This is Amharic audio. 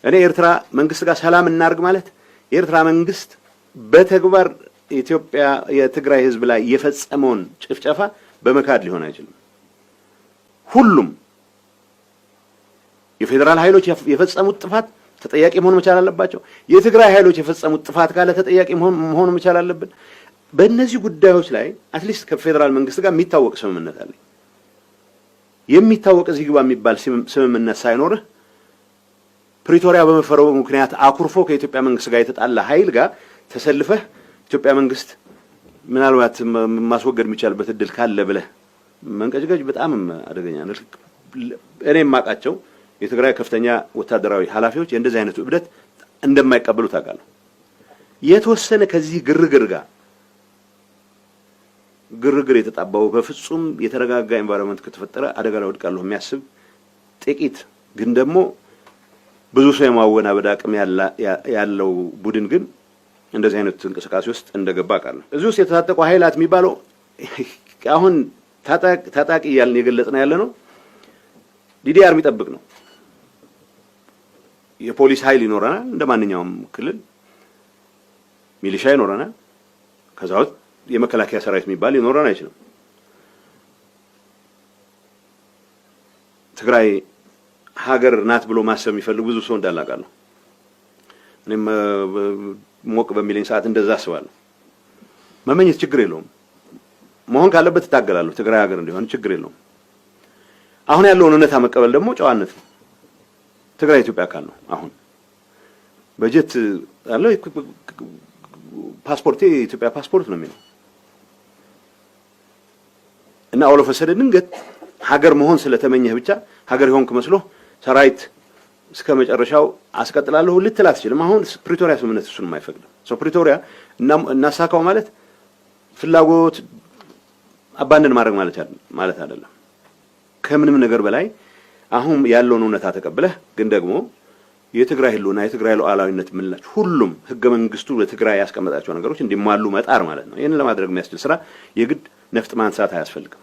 እኔ ኤርትራ መንግስት ጋር ሰላም እናርግ ማለት የኤርትራ መንግስት በተግባር ኢትዮጵያ የትግራይ ህዝብ ላይ የፈጸመውን ጭፍጨፋ በመካድ ሊሆን አይችልም። ሁሉም የፌደራል ኃይሎች የፈጸሙት ጥፋት ተጠያቂ መሆን መቻል አለባቸው። የትግራይ ኃይሎች የፈጸሙት ጥፋት ካለ ተጠያቂ መሆን መቻል አለብን። በእነዚህ ጉዳዮች ላይ አትሊስት ከፌደራል መንግስት ጋር የሚታወቅ ስምምነት አለ። የሚታወቅ እዚህ ግባ የሚባል ስምምነት ሳይኖርህ ፕሪቶሪያ በመፈረሙ ምክንያት አኩርፎ ከኢትዮጵያ መንግስት ጋር የተጣላ ኃይል ጋር ተሰልፈህ ኢትዮጵያ መንግስት ምናልባት ማስወገድ የሚቻልበት እድል ካለ ብለህ መንቀጭቀጭ በጣም አደገኛ ነው። እኔ የማውቃቸው የትግራይ ከፍተኛ ወታደራዊ ኃላፊዎች የእንደዚህ አይነቱ እብደት እንደማይቀበሉ ታውቃለህ። የተወሰነ ከዚህ ግርግር የተጣባው በፍጹም የተረጋጋ ኤንቫይሮንመንት ከተፈጠረ አደጋ ላይ ወድቃለሁ የሚያስብ ጥቂት ግን ደግሞ ብዙ ሰው የማወናበድ አቅም ያለው ቡድን ግን እንደዚህ አይነት እንቅስቃሴ ውስጥ እንደገባ አውቃለሁ። እዚህ ውስጥ የተታጠቁ ኃይላት የሚባለው አሁን ታጣቂ እያልን የገለጽን ያለ ነው። ዲዲአር የሚጠብቅ ነው። የፖሊስ ኃይል ይኖረናል፣ እንደማንኛውም ክልል ሚሊሻ ይኖረናል። ከዛው የመከላከያ ሰራዊት የሚባል ይኖረን አይችልም። ትግራይ ሀገር ናት ብሎ ማሰብ የሚፈልግ ብዙ ሰው እንዳላቃለሁ። እኔም ሞቅ በሚለኝ ሰዓት እንደዛ አስባለሁ። መመኘት ችግር የለውም። መሆን ካለበት እታገላለሁ። ትግራይ ሀገር እንዲሆን ችግር የለውም። አሁን ያለውን እውነታ መቀበል ደግሞ ጨዋነት ነው። ትግራይ ኢትዮጵያ አካል ነው። አሁን በጀት አለው። ፓስፖርቴ የኢትዮጵያ ፓስፖርት ነው የሚለው እና ኦል ኦፍ ሰደን ድንገት ሀገር መሆን ስለተመኘህ ብቻ ሀገር ይሆንክ መስሎ ሰራዊት እስከ መጨረሻው አስቀጥላለሁ ልትል አትችልም። አሁን ፕሪቶሪያ ስምምነት እሱን የማይፈቅድ ሶ ፕሪቶሪያ እናሳካው ማለት ፍላጎት አባንደን ማድረግ ማለት አይደለም። ከምንም ነገር በላይ አሁን ያለውን እውነታ ተቀብለህ ግን ደግሞ የትግራይ ህልውና የትግራይ ሉዓላዊነት ምንላች ሁሉም ህገ መንግስቱ ለትግራይ ያስቀመጣቸው ነገሮች እንዲሟሉ መጣር ማለት ነው። ይሄን ለማድረግ የሚያስችል ስራ የግድ ነፍጥ ማንሳት አያስፈልግም።